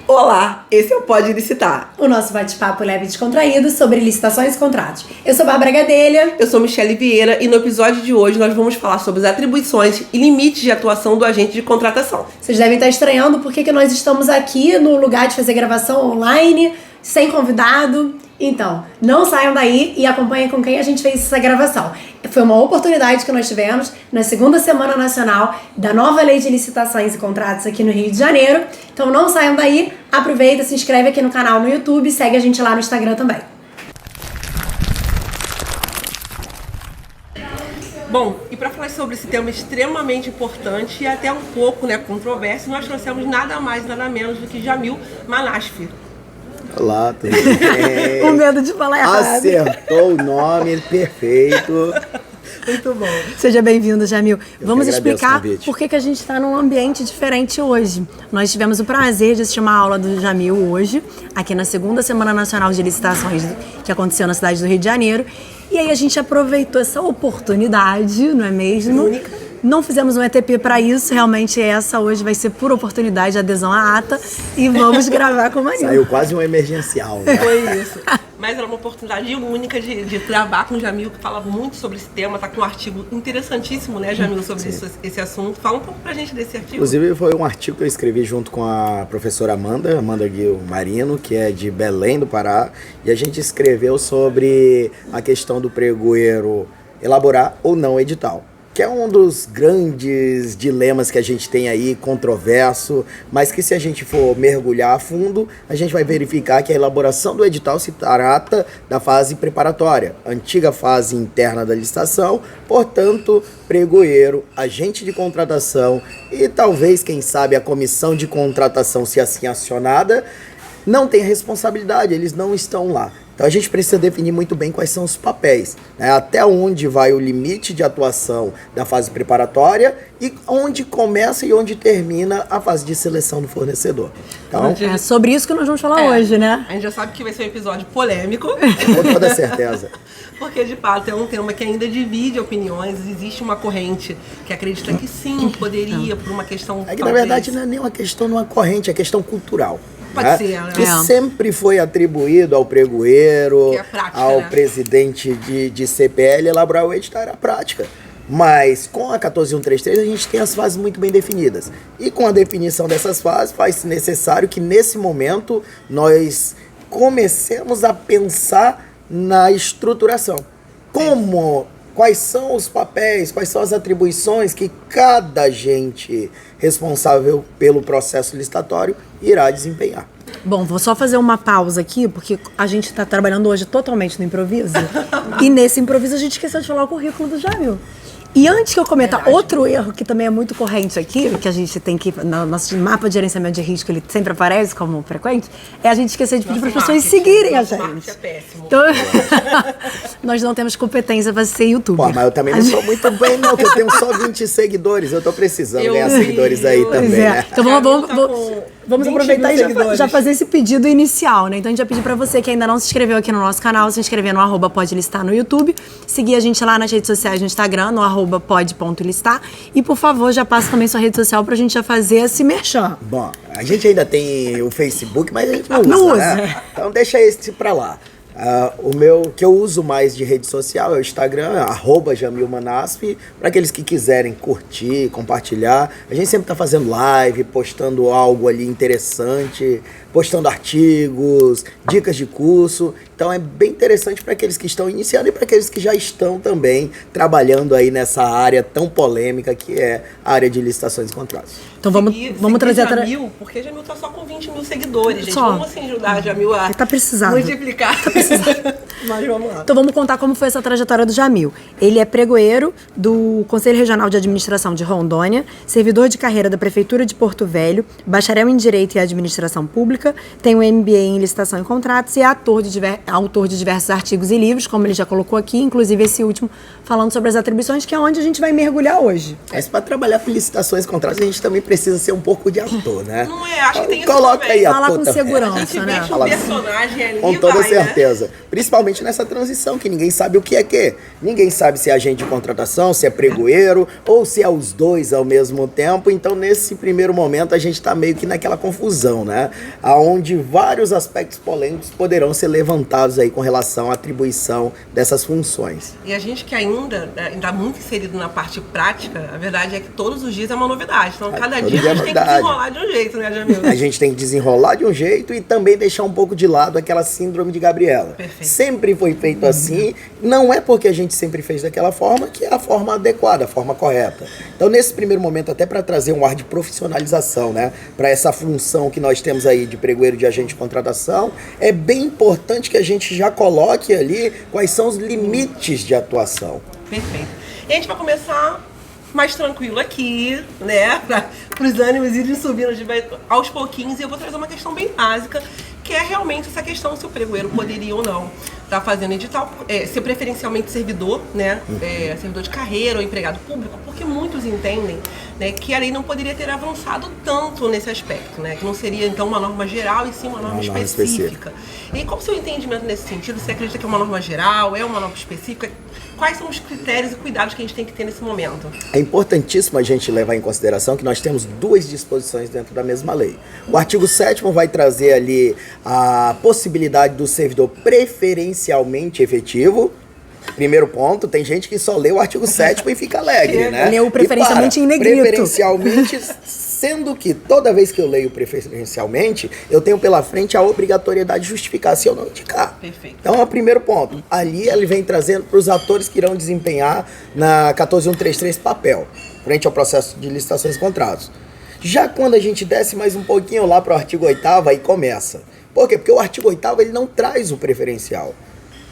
Olá, esse é o Pode Licitar. O nosso bate-papo leve e descontraído sobre licitações e contratos. Eu sou Bárbara Gadelha. Eu sou Michele Vieira e no episódio de hoje nós vamos falar sobre as atribuições e limites de atuação do agente de contratação. Vocês devem estar estranhando por que nós estamos aqui no lugar de fazer gravação online, sem convidado. Então, não saiam daí e acompanhem com quem a gente fez essa gravação. Foi uma oportunidade que nós tivemos na segunda Semana Nacional da nova Lei de Licitações e Contratos aqui no Rio de Janeiro. Então não saiam daí, aproveita, se inscreve aqui no canal no YouTube, segue a gente lá no Instagram também. Bom, e para falar sobre esse tema extremamente importante e até um pouco controverso, nós trouxemos nada mais, nada menos do que Jamil Manasfi. Olá, tudo bem? O medo de falar errado. Acertou o nome, perfeito. Muito bom. Seja bem-vindo, Jamil. Vamos explicar por que a gente está num ambiente diferente hoje. Nós tivemos o prazer de assistir uma aula do Jamil hoje, aqui na segunda Semana Nacional de Licitações que aconteceu na cidade do Rio de Janeiro. E aí a gente aproveitou essa oportunidade, não é mesmo? Única. Não fizemos um ETP para isso, realmente essa hoje vai ser por oportunidade de adesão à ata e vamos gravar com a Maria. Saiu quase um emergencial, né? Foi isso. Mas era uma oportunidade única de gravar com o Jamil, que fala muito sobre esse tema, tá com um artigo interessantíssimo, né, Jamil, sobre esse assunto. Fala um pouco pra gente desse artigo. Inclusive foi um artigo que eu escrevi junto com a professora Amanda Guil Marino, que é de Belém do Pará, e a gente escreveu sobre a questão do pregoeiro elaborar ou não edital, que é um dos grandes dilemas que a gente tem aí, controverso, mas que se a gente for mergulhar a fundo, a gente vai verificar que a elaboração do edital se trata da fase preparatória, antiga fase interna da licitação, portanto, pregoeiro, agente de contratação e talvez, quem sabe, a comissão de contratação, se assim acionada, não tem responsabilidade, eles não estão lá. Então a gente precisa definir muito bem quais são os papéis, né? Até onde vai o limite de atuação da fase preparatória e onde começa e onde termina a fase de seleção do fornecedor. Então, é sobre isso que nós vamos falar hoje, né? A gente já sabe que vai ser um episódio polêmico. Com toda certeza. Porque, de fato, é um tema que ainda divide opiniões. Existe uma corrente que acredita que sim, poderia, por uma questão... É que, na verdade, não é nem uma questão de uma corrente, é questão cultural. Pode ser, né? Que sempre foi atribuído ao pregoeiro, prática, ao presidente de CPL elaborar o edital, era a prática. Mas com a 14133 a gente tem as fases muito bem definidas. E com a definição dessas fases, faz necessário que nesse momento nós comecemos a pensar na estruturação. Quais são os papéis, quais são as atribuições que cada agente responsável pelo processo licitatório irá desempenhar. Bom, vou só fazer uma pausa aqui, porque a gente está trabalhando hoje totalmente no improviso. E nesse improviso a gente esqueceu de falar o currículo do Jamil. E antes que eu cometa outro erro que também é muito corrente aqui, que a gente tem que, no nosso mapa de gerenciamento de risco, ele sempre aparece como frequente, é a gente esquecer de pedir para as pessoas seguirem a gente. É péssimo. Então, nós não temos competência para ser youtuber. Pô, mas eu também não sou muito bem, não, que eu tenho só 20 seguidores. Eu tô precisando ganhar seguidores aí também, né? Então vamos aproveitar e já fazer esse pedido inicial, né? Então a gente vai pedir pra você que ainda não se inscreveu aqui no nosso canal, se inscrever no @pode listar no YouTube, seguir a gente lá nas redes sociais no Instagram, no @pode.listar, e por favor, já passa também sua rede social pra gente já fazer esse merchan. Bom, a gente ainda tem o Facebook, mas a gente não usa, né? Então deixa esse pra lá. O meu, que eu uso mais de rede social é o Instagram, @JamilManasfi, para aqueles que quiserem curtir, compartilhar. A gente sempre tá fazendo live, postando algo ali interessante, postando artigos, dicas de curso. Então é bem interessante para aqueles que estão iniciando e para aqueles que já estão também trabalhando aí nessa área tão polêmica que é a área de licitações e contratos. Então vamos trazer Jamil, porque Jamil tá só com 20 mil seguidores, gente. Só. Vamos assim ajudar Jamil a tá precisando. multiplicar. Tá precisando. Mas vamos lá. Então vamos contar como foi essa trajetória do Jamil. Ele é pregoeiro do Conselho Regional de Administração de Rondônia, servidor de carreira da Prefeitura de Porto Velho, bacharel em Direito e Administração Pública, tem um MBA em Licitação e Contratos e é autor de diversos artigos e livros, como ele já colocou aqui, inclusive esse último falando sobre as atribuições, que é onde a gente vai mergulhar hoje. Mas para trabalhar com licitações e contratos, a gente também precisa ser um pouco de ator, né? Não é? Acho que tem isso Coloca também. aí a Falar com puta segurança, A gente né? mete um personagem ali com e toda vai, certeza. Principalmente nessa transição, que ninguém sabe o que é quê. Ninguém sabe se é agente de contratação, se é pregoeiro, ou se é os dois ao mesmo tempo. Então, nesse primeiro momento, a gente está meio que naquela confusão, né? Onde vários aspectos polêmicos poderão ser levantados aí com relação à atribuição dessas funções. E a gente que ainda está muito inserido na parte prática, a verdade é que todos os dias é uma novidade. Então, cada todo dia dia a é gente tem que novidade. desenrolar de um jeito, né, Jamil? A gente tem que desenrolar de um jeito e também deixar um pouco de lado aquela síndrome de Gabriela. Perfeito. Sempre foi feito assim, não é porque a gente sempre fez daquela forma que é a forma adequada, a forma correta. Então, nesse primeiro momento, até para trazer um ar de profissionalização, né, para essa função que nós temos aí de pregoeiro, de agente de contratação, é bem importante que a gente já coloque ali quais são os limites de atuação. Perfeito. E a gente vai começar mais tranquilo aqui, né? Para os ânimos irem subindo aos pouquinhos. E eu vou trazer uma questão bem básica, que é realmente essa questão se o pregoeiro poderia ou não estar fazendo edital, ser preferencialmente servidor, né? Servidor de carreira ou empregado público, porque muitos entendem, né, que a lei não poderia ter avançado tanto nesse aspecto, né? Que não seria, então, uma norma geral e sim uma norma específica. E qual é o seu entendimento nesse sentido? Você acredita que é uma norma geral, é uma norma específica? Quais são os critérios e cuidados que a gente tem que ter nesse momento? É importantíssimo a gente levar em consideração que nós temos duas disposições dentro da mesma lei. O artigo 7º vai trazer ali a possibilidade do servidor preferencialmente efetivo. Primeiro ponto, tem gente que só lê o artigo 7º e fica alegre, né? Leu preferencialmente em negrito. Preferencialmente, sendo que toda vez que eu leio preferencialmente, eu tenho pela frente a obrigatoriedade de justificar se eu não indicar. Perfeito. Então, é o primeiro ponto. Ali ele vem trazendo para os atores que irão desempenhar na 14133 papel, frente ao processo de licitações e contratos. Já quando a gente desce mais um pouquinho lá para o artigo 8º, aí começa. Por quê? Porque o artigo 8º ele não traz o preferencial.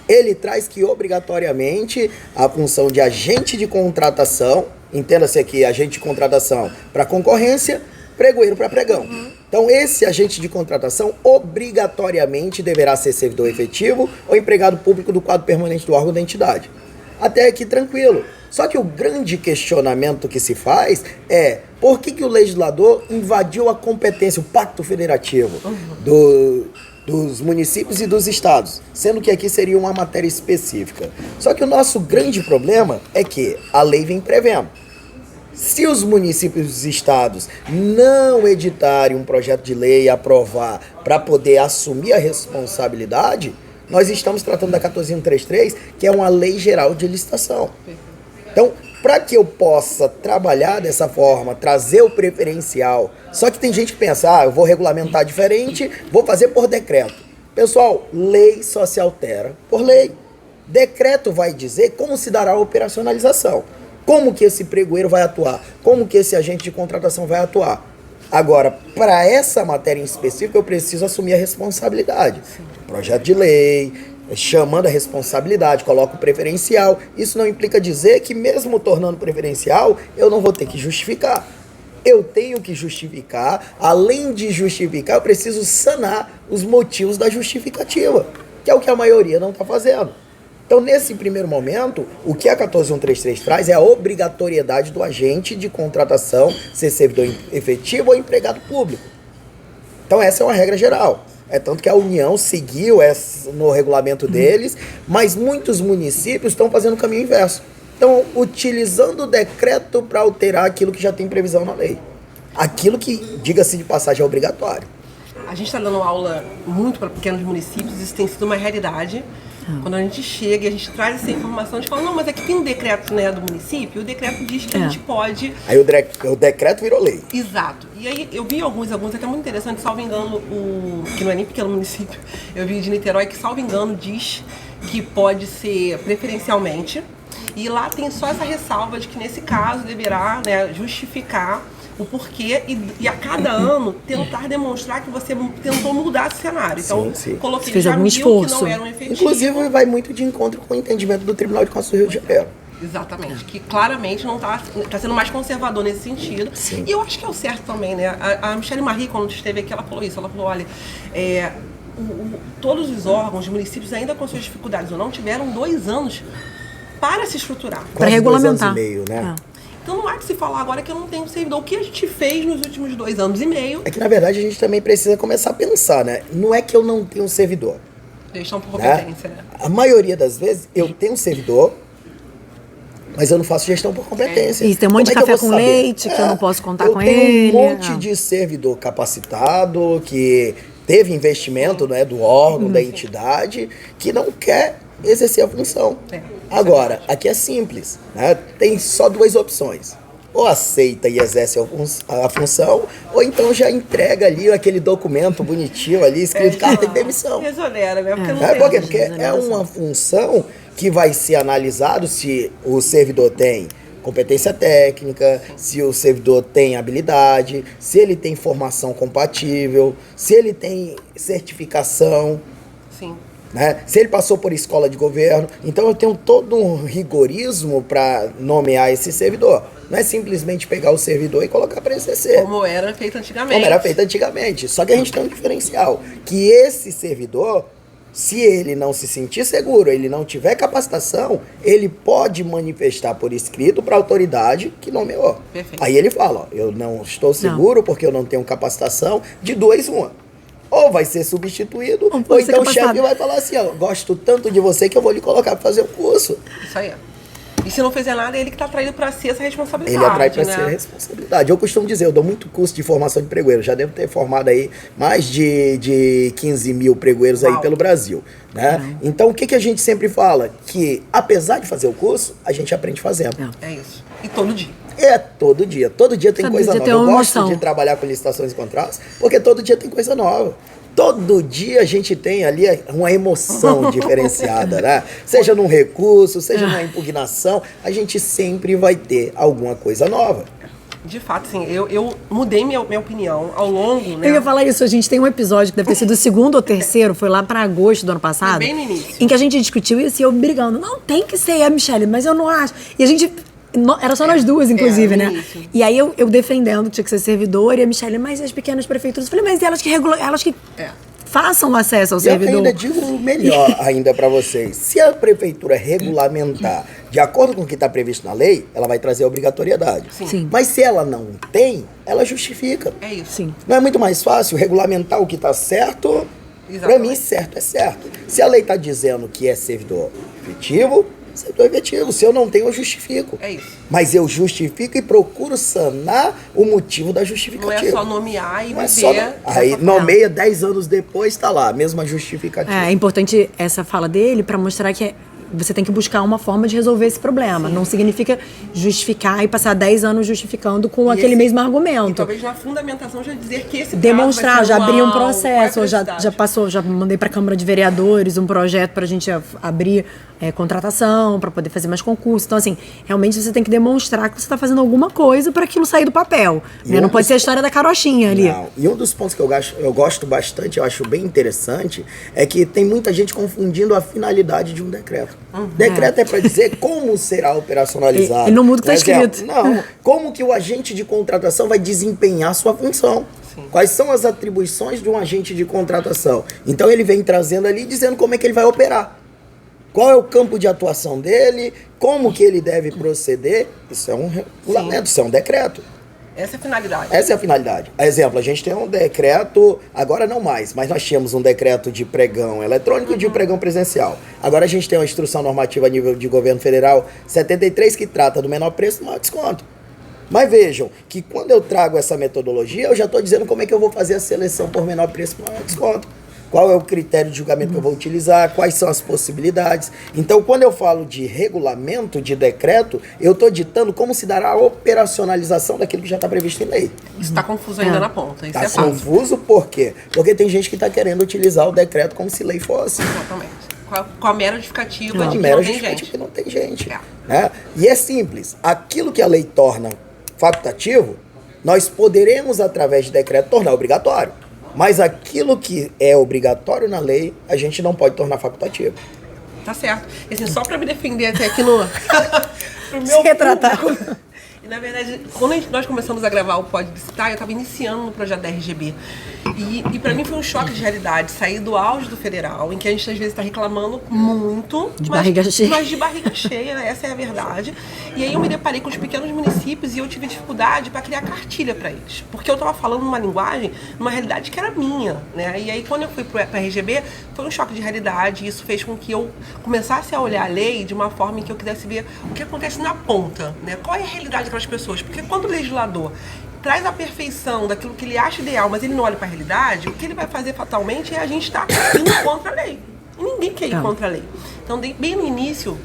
Ele traz que obrigatoriamente a função de agente de contratação, entenda-se aqui, agente de contratação para concorrência, pregoeiro para pregão. Então, esse agente de contratação obrigatoriamente deverá ser servidor efetivo ou empregado público do quadro permanente do órgão da entidade. Até aqui tranquilo. Só que o grande questionamento que se faz é por que o legislador invadiu a competência, o pacto federativo dos municípios e dos estados, sendo que aqui seria uma matéria específica. Só que o nosso grande problema é que a lei vem prevendo. Se os municípios e os estados não editarem um projeto de lei e aprovar para poder assumir a responsabilidade, nós estamos tratando da 14133, que é uma lei geral de licitação. Então, para que eu possa trabalhar dessa forma, trazer o preferencial, só que tem gente que pensa, eu vou regulamentar diferente, vou fazer por decreto. Pessoal, lei só se altera por lei. Decreto vai dizer como se dará a operacionalização, como que esse pregoeiro vai atuar, como que esse agente de contratação vai atuar. Agora, para essa matéria em específico, eu preciso assumir a responsabilidade. Projeto de lei, chamando a responsabilidade, coloco o preferencial. Isso não implica dizer que mesmo tornando preferencial, eu não vou ter que justificar. Eu tenho que justificar, além de justificar, eu preciso sanar os motivos da justificativa, que é o que a maioria não está fazendo. Então, nesse primeiro momento, o que a 14133 traz é a obrigatoriedade do agente de contratação ser servidor efetivo ou empregado público. Então, essa é uma regra geral. É tanto que a União seguiu no regulamento deles, mas muitos municípios estão fazendo o caminho inverso. Estão utilizando o decreto para alterar aquilo que já tem previsão na lei. Aquilo que, diga-se de passagem, é obrigatório. A gente está dando aula muito para pequenos municípios, isso tem sido uma realidade. Quando a gente chega e a gente traz essa informação, a gente fala, não, mas aqui tem um decreto, né, do município, o decreto diz que a gente pode... Aí o decreto virou lei. Exato. E aí eu vi alguns até muito interessantes, salvo engano, que não é nem pequeno município, eu vi de Niterói, que salvo engano diz que pode ser preferencialmente, e lá tem só essa ressalva de que nesse caso deverá, né, justificar o porquê e a cada ano tentar demonstrar que você tentou mudar esse cenário. Então, sim. coloquei Fez já algum mil esforço. que não eram efetivos. Inclusive, vai muito de encontro com o entendimento do Tribunal de Contas do Rio de Janeiro. Exatamente, que claramente não tá sendo mais conservador nesse sentido. Sim. E eu acho que é o certo também, né? A Michelle Marie, quando esteve aqui, ela falou isso. Ela falou, olha, todos os órgãos, os municípios, ainda com suas dificuldades ou não, tiveram 2 anos para se estruturar. Para regulamentar. 2 anos e meio, né? Então não há que se falar agora que eu não tenho servidor. O que a gente fez nos últimos 2 anos e meio? É que, na verdade, a gente também precisa começar a pensar, né? Não é que eu não tenho um servidor. Gestão por competência, né? A maioria das vezes, eu tenho um servidor, mas eu não faço gestão por competência. Isso, tem um monte de Como é que eu café vou com saber? leite, que eu não posso contar eu com tenho ele. um monte de servidor capacitado, que teve investimento, né, do órgão, da entidade, que não quer exercer a função. Agora, aqui é simples, né? Tem só 2 opções. Ou aceita e exerce a função, ou então já entrega ali aquele documento bonitinho ali, escrito carta de demissão. Exonera, né? Porque não Por quê? tem. Porque é uma função que vai ser analisado se o servidor tem competência técnica, se o servidor tem habilidade, se ele tem formação compatível, se ele tem certificação, Sim. né? Se ele passou por escola de governo. Então eu tenho todo um rigorismo para nomear esse servidor. Não é simplesmente pegar o servidor e colocar para exercer. Como era feito antigamente. Como era feito antigamente. Só que a gente tem um diferencial, que esse servidor, se ele não se sentir seguro, ele não tiver capacitação, ele pode manifestar por escrito para a autoridade que nomeou. Perfeito. Aí ele fala, ó, eu não estou seguro porque eu não tenho capacitação, de 2 uma. Ou vai ser substituído, ou então o chefe vai falar assim, ó, gosto tanto de você que eu vou lhe colocar para fazer o curso. Isso aí. E se não fizer nada, é ele que está atraindo para si essa responsabilidade. Ele atrai para né? si a responsabilidade. Eu costumo dizer, eu dou muito curso de formação de pregoeiro. Já devo ter formado aí mais de 15 mil pregoeiros aí pelo Brasil. Né? Então, o que a gente sempre fala? Que, apesar de fazer o curso, a gente aprende fazendo. É isso. E todo dia. É todo dia. Todo dia tem coisa nova. Eu gosto de de trabalhar com licitações e contratos, porque todo dia tem coisa nova. Todo dia a gente tem ali uma emoção diferenciada, né? Seja num recurso, seja numa impugnação, a gente sempre vai ter alguma coisa nova. De fato, sim. Eu mudei minha opinião ao longo, né? Eu ia falar isso, a gente tem um episódio que deve ter sido o 2º ou 3º, foi lá pra agosto do ano passado. Bem no início. Em que a gente discutiu isso e eu brigando. Não, tem que ser a Michelle, mas eu não acho. E a gente... Era só nós duas, inclusive, né? Início. E aí eu defendendo que tinha que ser servidor e a Michelle, mas as pequenas prefeituras. Eu falei, mas elas que façam acesso ao servidor. Eu ainda digo melhor ainda para vocês. Se a prefeitura regulamentar de acordo com o que está previsto na lei, ela vai trazer a obrigatoriedade. Sim. Mas se ela não tem, ela justifica. É isso. Sim. Não é muito mais fácil regulamentar o que está certo? Para Exatamente. mim, certo é certo. Se a lei está dizendo que é servidor efetivo, servidor efetivo. Se eu não tenho, eu justifico. É isso. Mas eu justifico e procuro sanar o motivo da justificativa. Não é só nomear e Não é só viver. aí nomeia 10 anos depois, está lá, a mesma justificativa. É importante essa fala dele para mostrar que você tem que buscar uma forma de resolver esse problema. Não significa justificar e passar 10 anos justificando com aquele mesmo E argumento. talvez na fundamentação já dizer que esse Demonstrar, prazo vai já ser abri um anual, processo, qual é a já prioridade? passou, já mandei para a Câmara de Vereadores um projeto para a gente abrir contratação, para poder fazer mais concursos. Então, assim, realmente você tem que demonstrar que você está fazendo alguma coisa para aquilo sair do papel. Né? Não pode ser a história da carochinha ali. Não. E um dos pontos que eu gosto bastante, eu acho bem interessante, é que tem muita gente confundindo a finalidade de um decreto. Decreto é para dizer como será operacionalizado. E no mundo está Por exemplo, escrito. Não, como que o agente de contratação vai desempenhar sua função. Quais são as atribuições de um agente de contratação? Então ele vem trazendo ali, dizendo como é que ele vai operar. Qual é o campo de atuação dele, como que ele deve proceder. Isso é um regulamento, isso é um decreto. Essa é a finalidade. Essa é a finalidade. Exemplo, a gente tem um decreto, agora não mais, mas nós tínhamos um decreto de pregão eletrônico e de pregão presencial. Agora a gente tem uma instrução normativa a nível de governo federal 73 que trata do menor preço e maior desconto. Mas vejam que quando eu trago essa metodologia, eu já estou dizendo como é que eu vou fazer a seleção por menor preço e maior desconto. Qual é o critério de julgamento que eu vou utilizar, quais são as possibilidades. Então, quando eu falo de regulamento, de decreto, eu estou ditando como se dará a operacionalização daquilo que já está previsto em lei. Isso está confuso ainda na ponta. Isso Está é fato. confuso por quê? Porque tem gente que está querendo utilizar o decreto como se lei fosse. Exatamente. Com a mera justificativa de que Mera não tem justificativa gente. que não tem gente. É. Né? E é simples. Aquilo que a lei torna facultativo, nós poderemos, através de decreto, tornar obrigatório. Mas aquilo que é obrigatório na lei, a gente não pode tornar facultativo. Tá certo. E assim, só para me defender até aqui no pro meu Se retratar. público, Na verdade, quando nós começamos a gravar o Pode Licitar, eu estava iniciando no projeto da RGB. E para mim foi um choque de realidade sair do auge do federal, em que a gente às vezes está reclamando muito, barriga cheia. Mas de barriga cheia, né? Essa é a verdade. E aí eu me deparei com os pequenos municípios e eu tive dificuldade para criar cartilha para eles. Porque eu estava falando numa linguagem, numa realidade que era minha, né? E aí quando eu fui para a RGB, foi um choque de realidade e isso fez com que eu começasse a olhar a lei de uma forma em que eu quisesse ver o que acontece na ponta, né? Qual é a realidade daquelas pessoas? Porque quando o legislador traz a perfeição daquilo que ele acha ideal, mas ele não olha para a realidade, o que ele vai fazer fatalmente é a gente estar indo contra a lei. E ninguém quer ir contra a lei. Então, bem no início,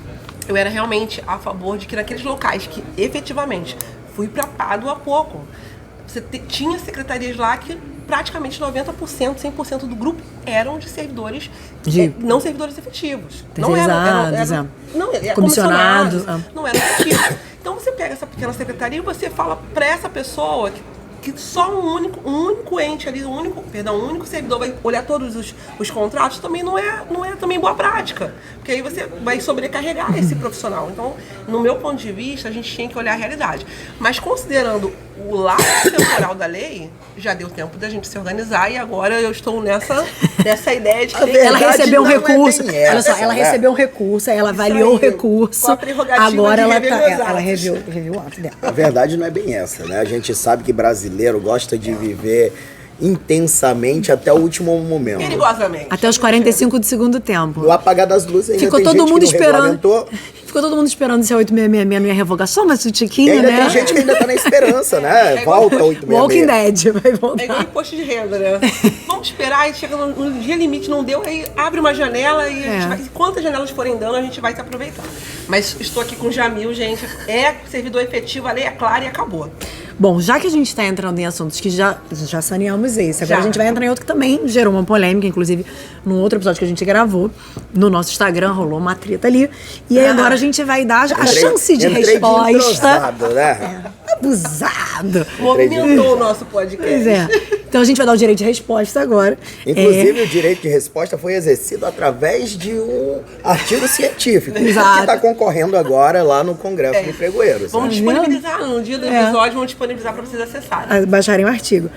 eu era realmente a favor de que naqueles locais que efetivamente fui para Pádua há pouco, você tinha secretarias lá que praticamente 90%, 100% do grupo eram de servidores, não servidores efetivos. Não eram comissionados. Não eram efetivos. Então você pega essa pequena secretaria e você fala para essa pessoa que só um único ente ali, um único servidor vai olhar todos os contratos, também não é também boa prática. Porque aí você vai sobrecarregar esse profissional. Então, no meu ponto de vista, a gente tinha que olhar a realidade. Mas considerando o lado temporal da lei, já deu tempo da gente se organizar e agora eu estou nessa ideia de que ela recebeu um recurso. Olha só, ela recebeu um recurso, ela avaliou o recurso. Agora ela reviu o ato dela. A verdade não é bem essa, né? A gente sabe que brasileiro gosta de viver intensamente até o último momento. Perigosamente. Até os 45 do segundo tempo. No apagar das luzes ainda Ficou tem todo gente mundo que não esperando. Ficou todo mundo esperando se a 8666 não ia revogar só mais um tiquinho, ainda né? tem gente que ainda tá na esperança, né? Volta 866. Walking Dead vai voltar. É igual imposto de renda, né? Vamos esperar e chega no dia limite, não deu, aí abre uma janela e a gente vai, quantas janelas forem dando, a gente vai se aproveitando. Mas estou aqui com o Jamil, gente. É servidor efetivo, a lei é clara e acabou. Bom, já que a gente está entrando em assuntos que já saneamos esse, agora a gente vai entrar em outro que também gerou uma polêmica, inclusive num outro episódio que a gente gravou, no nosso Instagram rolou uma treta ali, e aí agora a gente vai dar a chance de resposta. Né? Abusado. Movimentou o nosso podcast. Pois é. Então a gente vai dar o direito de resposta agora. Inclusive, o direito de resposta foi exercido através de um artigo científico. Exato. Que está concorrendo agora lá no Congresso de Pregoeiros. Vamos disponibilizar no dia do episódio, vamos disponibilizar para vocês acessarem. Baixarem o artigo.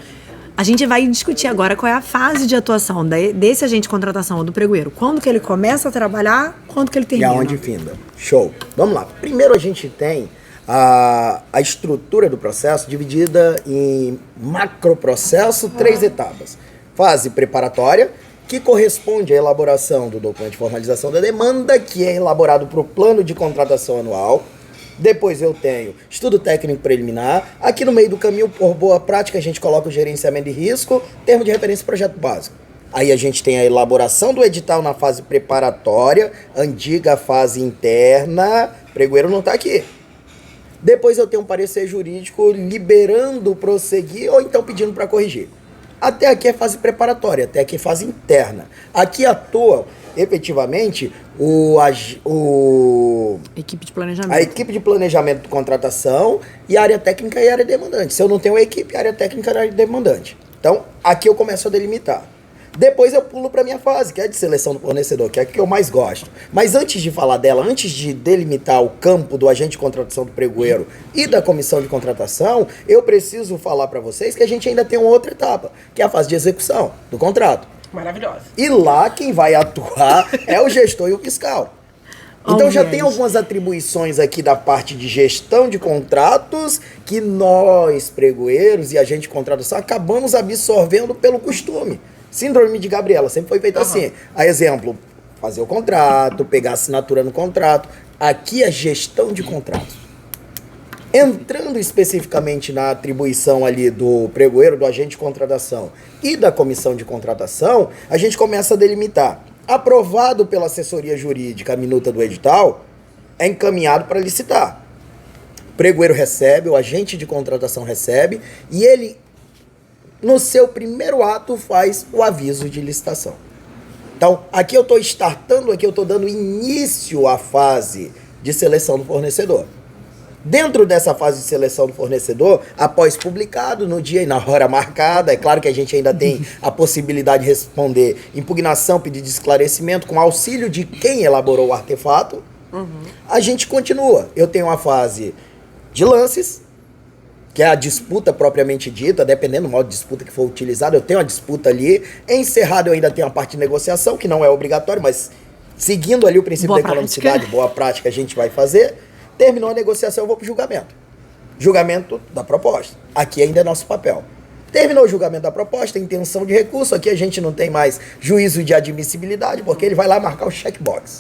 A gente vai discutir agora qual é a fase de atuação desse agente de contratação ou do pregoeiro. Quando que ele começa a trabalhar, quando que ele termina. E aonde finda. Show. Vamos lá. Primeiro a gente tem a estrutura do processo dividida em macroprocesso, 3 etapas. Fase preparatória, que corresponde à elaboração do documento de formalização da demanda, que é elaborado para o plano de contratação anual. Depois eu tenho estudo técnico preliminar. Aqui no meio do caminho, por boa prática, a gente coloca o gerenciamento de risco, termo de referência e projeto básico. Aí a gente tem a elaboração do edital na fase preparatória, antiga fase interna, pregoeiro não está aqui. Depois eu tenho um parecer jurídico liberando prosseguir ou então pedindo para corrigir. Até aqui é fase preparatória, até aqui é fase interna. Aqui atua efetivamente equipe de planejamento. A equipe de planejamento de contratação e a área técnica e a área demandante. Se eu não tenho a equipe, a área técnica e a área demandante. Então, aqui eu começo a delimitar. Depois eu pulo para a minha fase, que é de seleção do fornecedor, que é a que eu mais gosto. Mas antes de falar dela, antes de delimitar o campo do agente de contratação do pregoeiro e da comissão de contratação, eu preciso falar para vocês que a gente ainda tem uma outra etapa, que é a fase de execução do contrato. Maravilhosa. E lá quem vai atuar é o gestor e o fiscal. Então já tem algumas atribuições aqui da parte de gestão de contratos que nós, pregoeiros e agente de contratação, acabamos absorvendo pelo costume. Síndrome de Gabriela, sempre foi feito assim. A exemplo, fazer o contrato, pegar a assinatura no contrato. Aqui é gestão de contratos. Entrando especificamente na atribuição ali do pregoeiro, do agente de contratação e da comissão de contratação, a gente começa a delimitar. Aprovado pela assessoria jurídica a minuta do edital, é encaminhado para licitar. O pregoeiro recebe, o agente de contratação recebe e ele, no seu primeiro ato, faz o aviso de licitação. Então, aqui eu estou startando, aqui eu estou dando início à fase de seleção do fornecedor. Dentro dessa fase de seleção do fornecedor, após publicado, no dia e na hora marcada, é claro que a gente ainda tem a possibilidade de responder impugnação, pedido de esclarecimento, com auxílio de quem elaborou o artefato, a gente continua. Eu tenho a fase de lances, que é a disputa propriamente dita, dependendo do modo de disputa que for utilizado, eu tenho a disputa ali. Encerrado, eu ainda tenho a parte de negociação, que não é obrigatório, mas seguindo ali o princípio Boa da economicidade, boa prática, a gente vai fazer. Terminou a negociação, eu vou para o julgamento. Julgamento da proposta. Aqui ainda é nosso papel. Terminou o julgamento da proposta, intenção de recurso. Aqui a gente não tem mais juízo de admissibilidade, porque ele vai lá marcar o checkbox.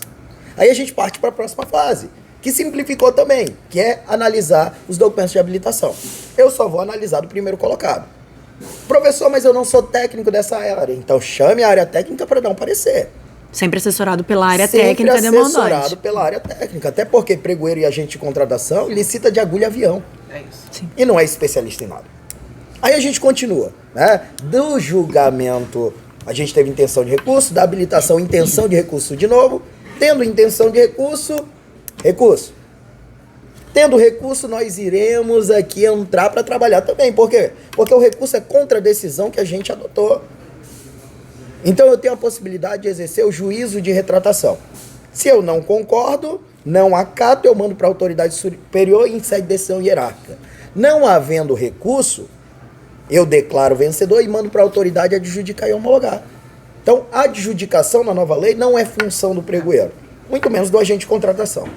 Aí a gente parte para a próxima fase, que simplificou também, que é analisar os documentos de habilitação. Eu só vou analisar do primeiro colocado. Professor, mas eu não sou técnico dessa área. Então chame a área técnica para dar um parecer. Sempre assessorado pela área Sempre técnica demandante. assessorado pela área técnica. Até porque pregoeiro e agente de contratação licita de agulha e avião. É isso. Sim. E não é especialista em nada. Aí a gente continua, né? Do julgamento, a gente teve intenção de recurso, da habilitação, intenção de recurso de novo. Tendo intenção de recurso, recurso. Tendo recurso, nós iremos aqui entrar para trabalhar também. Por quê? Porque o recurso é contra a decisão que a gente adotou. Então eu tenho a possibilidade de exercer o juízo de retratação. Se eu não concordo, não acato, eu mando para a autoridade superior em sede de decisão hierárquica. Não havendo recurso, eu declaro vencedor e mando para a autoridade adjudicar e homologar. Então, a adjudicação na nova lei não é função do pregoeiro, muito menos do agente de contratação.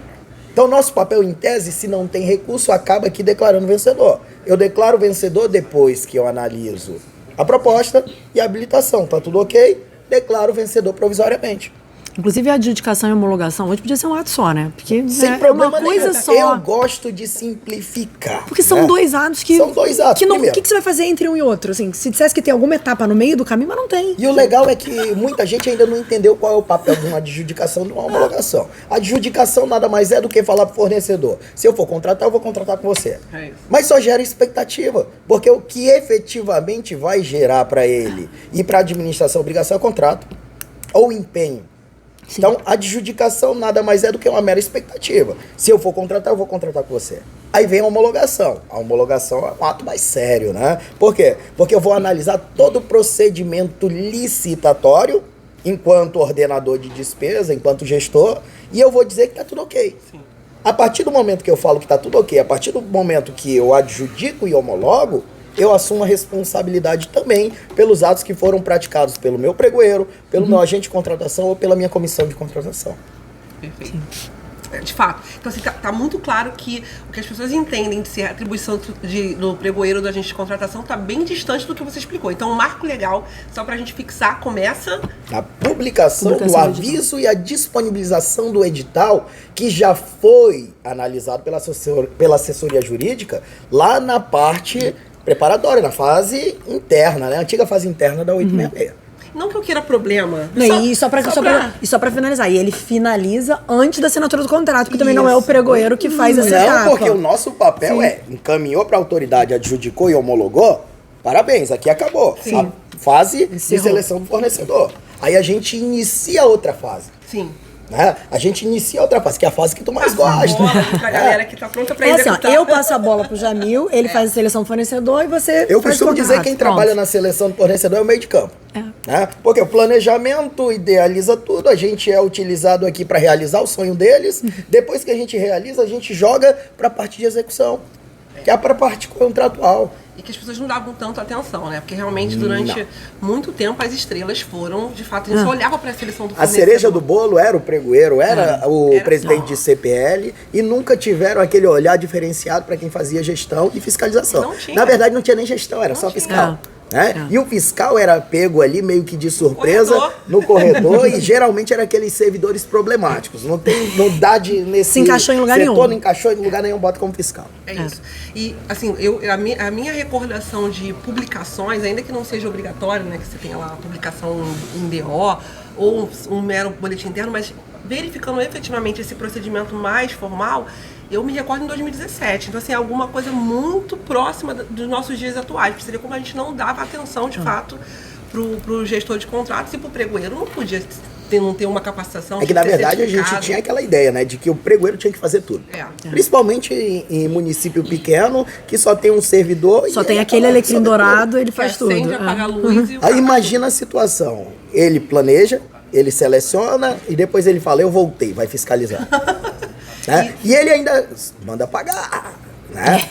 Então, nosso papel, em tese, se não tem recurso, acaba aqui declarando vencedor. Eu declaro vencedor depois que eu analiso a proposta e a habilitação. Tá tudo ok? Declaro vencedor provisoriamente. Inclusive a adjudicação e homologação hoje podia ser um ato só, né? Porque Sem é problema uma coisa nenhum. só. Eu gosto de simplificar. Porque são né? dois atos que... São dois atos, Que não, o primeiro. que você vai fazer entre um e outro? Assim, se dissesse que tem alguma etapa no meio do caminho, mas não tem. E o legal é que muita gente ainda não entendeu qual é o papel de uma adjudicação e de uma homologação. A adjudicação nada mais é do que falar para o fornecedor: se eu for contratar, eu vou contratar com você. É isso. Mas só gera expectativa, porque o que efetivamente vai gerar para ele e para a administração obrigação é contrato ou empenho. Sim. Então, a adjudicação nada mais é do que uma mera expectativa. Se eu for contratar, eu vou contratar com você. Aí vem a homologação. A homologação é um ato mais sério, né? Por quê? Porque eu vou analisar todo o procedimento licitatório, enquanto ordenador de despesa, enquanto gestor, e eu vou dizer que está tudo ok. Sim. A partir do momento que eu falo que está tudo ok, a partir do momento que eu adjudico e homologo, eu assumo a responsabilidade também pelos atos que foram praticados pelo meu pregoeiro, pelo meu agente de contratação ou pela minha comissão de contratação. Perfeito. De fato. Então, assim, tá muito claro que o que as pessoas entendem de ser atribuição do pregoeiro do agente de contratação está bem distante do que você explicou. Então, o marco legal, só para a gente fixar, começa... A publicação do do aviso e a disponibilização do edital, que já foi analisado pela assessoria jurídica lá na parte preparatória, na fase interna, né? A antiga fase interna da 866. Não que eu queira problema. E só pra finalizar. E ele finaliza antes da assinatura do contrato, que também não é o pregoeiro que faz essa etapa. Não, porque o nosso papel é encaminhou para a autoridade, adjudicou e homologou. Parabéns, aqui acabou. Sim. A fase de Encerrou. seleção do fornecedor. Aí a gente inicia outra fase. Sim. Né? A gente inicia outra fase, que é a fase que tu mais Passa a gosta. bola pra galera que tá pronta pra É assim, ó, executar. eu passo a bola pro Jamil, ele faz a seleção do fornecedor e você Eu faz o costumo dizer contrato. que quem Pronto. trabalha na seleção do fornecedor é o meio de campo. Né? Porque o planejamento idealiza tudo, a gente é utilizado aqui para realizar o sonho deles. Depois que a gente realiza, a gente joga para a parte de execução, que é para a parte contratual. E que as pessoas não davam tanto atenção, né? Porque realmente durante muito tempo as estrelas foram, de fato, a gente só olhava pra seleção do A fornecedor. cereja do bolo era o pregoeiro, era o Era presidente de CPL, e nunca tiveram aquele olhar diferenciado para quem fazia gestão e fiscalização. Não tinha. Na verdade, não tinha nem gestão, era Não só tinha. fiscal. Né? E o fiscal era pego ali meio que de surpresa Corredor. no corredor e geralmente era aqueles servidores problemáticos. Não dá de nesse Se encaixou em lugar setor, nenhum. não encaixou em lugar nenhum, bota como fiscal. É isso. E, assim, a minha recordação de publicações, ainda que não seja obrigatório, né, que você tenha lá a publicação em DO ou um mero boletim interno, mas verificando efetivamente esse procedimento mais formal, eu me recordo em 2017. Então, assim, alguma coisa muito próxima dos nossos dias atuais. Pra você ver como a gente não dava atenção, de fato, pro gestor de contratos e pro pregoeiro. Não podia não ter uma capacitação. É que, na ter verdade, a gente certificado. tinha aquela ideia, né, de que o pregoeiro tinha que fazer tudo. É. Principalmente em município pequeno, que só tem um servidor. Só e tem ele aquele acaba alecrim sabendo tudo. dourado, ele Que faz tudo. acende, apaga a luz e... Aí imagina a situação. Ele planeja, ele seleciona e depois ele fala, eu voltei, vai fiscalizar. Né? E ele ainda manda pagar. Né?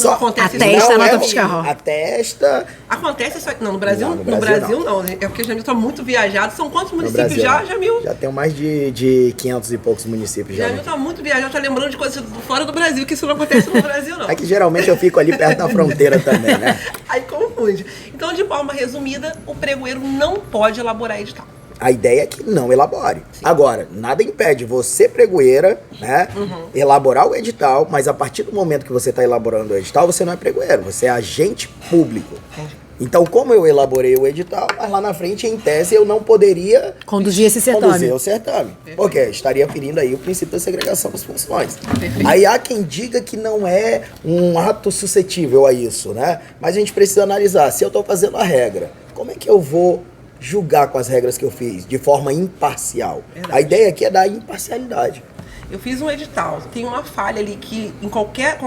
Não acontece isso. Atesta a não nota é fiscal. Atesta. Acontece isso aqui. Não, no Brasil Não, não. no No Brasil Brasil não. É porque o Jamil tá muito viajado. São quantos No municípios Brasil, já, não. Jamil? Já tem mais de 500 e poucos municípios já. Jamil tá muito viajado, tá lembrando de coisas fora do Brasil, que isso não acontece no Brasil, não. É que geralmente eu fico ali perto da fronteira também, né? Aí confunde. Então, de forma resumida, o pregoeiro não pode elaborar edital. A ideia é que não elabore. Agora, nada impede você, pregoeira, né, elaborar o edital, mas a partir do momento que você está elaborando o edital, você não é pregoeiro, você é agente público. Entendi. Então, como eu elaborei o edital, mas lá na frente, em tese, eu não poderia Conduzir esse certame. conduzir o certame. Porque estaria ferindo aí o princípio da segregação das funções. Perfeito. Aí há quem diga que não é um ato suscetível a isso, né? Mas a gente precisa analisar. Se eu estou fazendo a regra, como é que eu vou julgar com as regras que eu fiz de forma imparcial? Verdade. A ideia aqui é dar imparcialidade. Eu fiz um edital, tem uma falha ali que em qualquer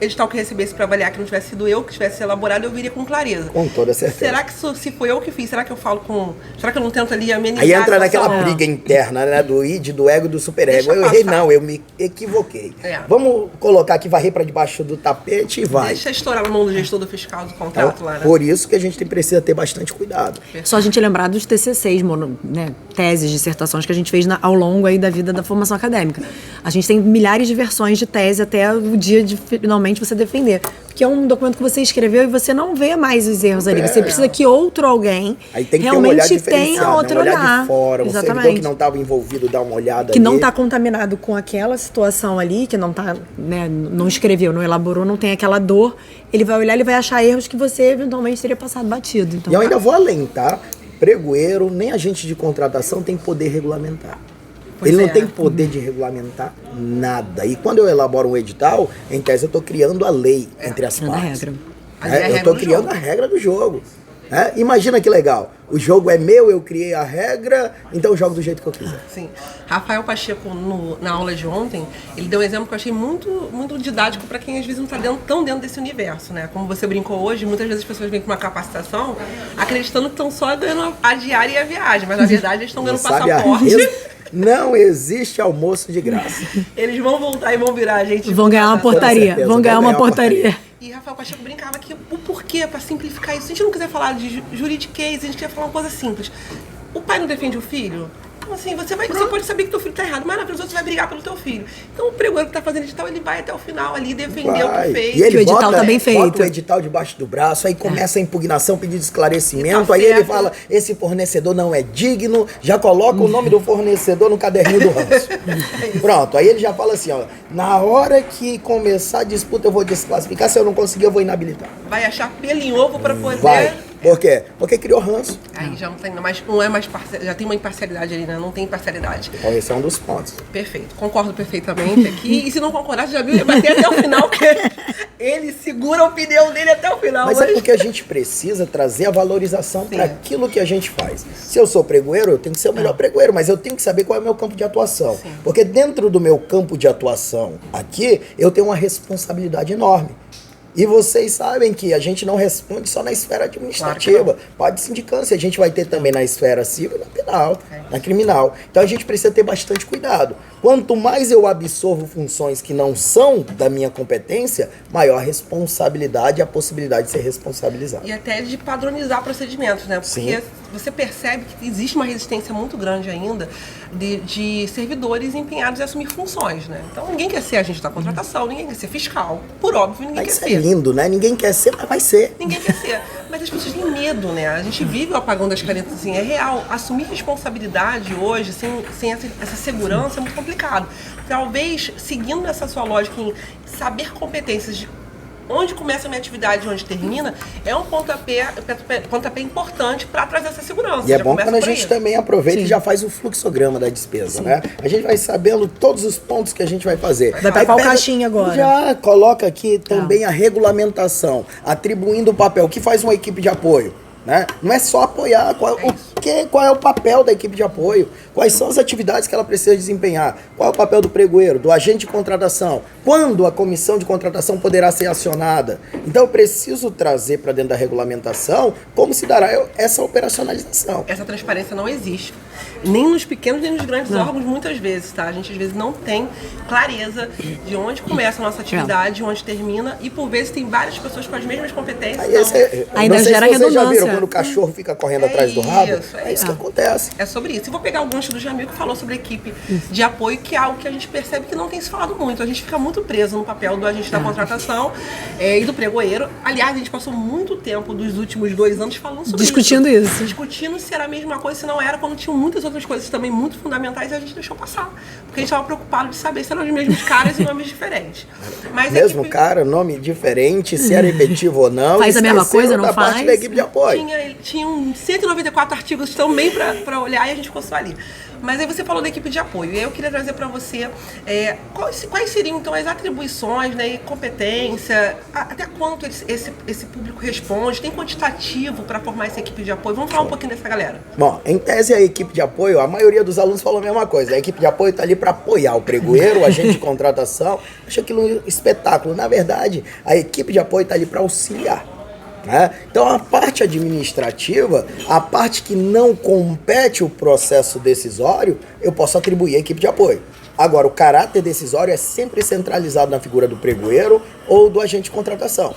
edital que eu recebesse para avaliar que não tivesse sido eu que tivesse elaborado, eu viria com clareza. Com toda certeza. Será que se foi eu que fiz, será que eu falo com... Será que eu não tento ali amenizar Aí a entra naquela situação? briga interna, né? Do id, do ego e do superego. Deixa Eu errei, passar. não, eu me equivoquei. É. Vamos colocar aqui, varrer para debaixo do tapete e vai. Deixa estourar na mão do gestor do fiscal do contrato lá, né? Por isso que a gente precisa ter bastante cuidado. Só a gente lembrar dos TCCs, né, teses, dissertações que a gente fez ao longo aí da vida da formação acadêmica. A gente tem milhares de versões de tese até o dia de finalmente você defender. Porque é um documento que você escreveu e você não vê mais os erros ali. Você precisa que outro alguém Aí tem que ter um olhar realmente tenha diferenciado, outro né? Um olhar olhar. de fora, um servidor que Exatamente. não estava envolvido dá uma olhada Que ali. não está contaminado com aquela situação ali, que não tá, né, não escreveu, não elaborou, não tem aquela dor, ele vai olhar, ele vai achar erros que você eventualmente teria passado batido. Então, E eu ainda vou além, tá? Pregoeiro, nem agente de contratação tem poder regulamentar. Pois Ele não é. tem poder de regulamentar nada. E quando eu elaboro um edital, em tese eu estou criando a lei entre as criando a partes. regra. Ali é a Eu regra estou do criando jogo. a regra do jogo. Imagina que legal. O jogo é meu, eu criei a regra, então eu jogo do jeito que eu quiser. Sim. Rafael Pacheco, na aula de ontem, ele deu um exemplo que eu achei muito, muito didático para quem às vezes não está tão dentro desse universo, né? Como você brincou hoje, muitas vezes as pessoas vêm com uma capacitação acreditando que estão só ganhando a diária e a viagem, mas na verdade eles estão Não ganhando sabe a passaporte. Não existe almoço de graça. Eles vão voltar e vão virar a gente. vão ganhar uma Com portaria. certeza, Vão ganhar uma portaria. E Rafael Pacheco brincava que o porquê, para simplificar isso. Se a gente não quiser falar de juridiquês, a gente quer falar uma coisa simples. O pai não defende o filho? Então, assim, você pode saber que teu filho tá errado, mas na frente você vai brigar pelo teu filho. Então, o pregoeiro que tá fazendo edital, ele vai até o final ali defender o que Vai. fez. E ele Que o edital bota, tá bem feito. bota o edital debaixo do braço, aí começa a impugnação, pedido de esclarecimento, E tá aí ele certo. fala, esse fornecedor não é digno, já coloca o nome do fornecedor no caderninho do ranço. Pronto, aí ele já fala assim, ó, na hora que começar a disputa eu vou desclassificar, se eu não conseguir eu vou inabilitar. Vai achar pelo em ovo para poder... Vai. Por quê? Porque criou ranço. Aí já não é mais já tem uma imparcialidade ali, né? Não tem imparcialidade. Então esse é um dos pontos. Perfeito, concordo perfeitamente aqui. E se não concordar, você já viu ele bater até o final, porque ele segura o pneu dele até o final. Mas é porque a gente precisa trazer a valorização para aquilo que a gente faz. Se eu sou pregoeiro, eu tenho que ser o melhor pregoeiro, mas eu tenho que saber qual é o meu campo de atuação. Sim. Porque dentro do meu campo de atuação aqui, eu tenho uma responsabilidade enorme. E vocês sabem que a gente não responde só na esfera administrativa. Claro Pode de sindicância, a gente vai ter também na esfera civil e na penal, na criminal. Então a gente precisa ter bastante cuidado. Quanto mais eu absorvo funções que não são da minha competência, maior a responsabilidade e a possibilidade de ser responsabilizado. E até de padronizar procedimentos, né? Porque Sim. você percebe que existe uma resistência muito grande ainda de servidores empenhados em assumir funções, né? Então ninguém quer ser agente da contratação, ninguém quer ser fiscal. Por óbvio, ninguém quer Isso é ser. lindo, né? Ninguém quer ser, mas vai ser. Ninguém quer ser. Mas as pessoas têm medo, né? A gente vive o apagão das canetas, assim, é real. Assumir responsabilidade hoje, sem essa segurança, é muito complicado. Talvez, seguindo essa sua lógica em saber competências de onde começa a minha atividade e onde termina, é um pontapé importante para trazer essa segurança. E é Já bom começa quando a por gente aí. também aproveita e já faz o fluxograma da despesa, né? A gente vai sabendo todos os pontos que a gente vai fazer. Vai tapar o caixinha agora. Já coloca aqui também a regulamentação, atribuindo o papel. O que faz uma equipe de apoio? Né? Não é só apoiar, Qual é o papel da equipe de apoio? Quais são as atividades que ela precisa desempenhar? Qual é o papel do pregoeiro, do agente de contratação? Quando a comissão de contratação poderá ser acionada? Então eu preciso trazer para dentro da regulamentação como se dará essa operacionalização. Essa transparência não existe. Nem nos pequenos, nem nos grandes órgãos, muitas vezes, tá? A gente, às vezes, não tem clareza de onde começa a nossa atividade, onde termina, e, por vezes, tem várias pessoas com as mesmas competências. Ainda não sei gera se vocês já redundância. viram quando o cachorro fica correndo atrás do rabo. É isso que acontece. É sobre isso. E vou pegar o gancho do Jamil, que falou sobre a equipe de apoio, que é algo que a gente percebe que não tem se falado muito. A gente fica muito preso no papel do agente da contratação e do pregoeiro. Aliás, a gente passou muito tempo dos últimos 2 anos falando sobre Discutindo isso. Discutindo se era a mesma coisa, se não era, quando tinham muitas outras coisas também muito fundamentais e a gente deixou passar. Porque a gente estava preocupado de saber se eram os mesmos caras e nomes diferentes. Mas Mesmo cara, nome diferente, se era efetivo ou não. Faz a mesma coisa, não da faz? parte da equipe de apoio. Tinham 194 artigos também para olhar e a gente ficou só ali. Mas aí você falou da equipe de apoio. E aí eu queria trazer para você quais seriam, então, as atribuições, né, e competência, até quanto esse público responde, tem quantitativo para formar essa equipe de apoio? Vamos falar um pouquinho dessa galera. Bom, em tese a equipe de apoio, a maioria dos alunos falou a mesma coisa. A equipe de apoio está ali para apoiar o pregoeiro, o agente de contratação. Acho aquilo um espetáculo. Na verdade, a equipe de apoio está ali para auxiliar. Então a parte administrativa, a parte que não compete o processo decisório, eu posso atribuir à equipe de apoio. Agora, o caráter decisório é sempre centralizado na figura do pregoeiro ou do agente de contratação.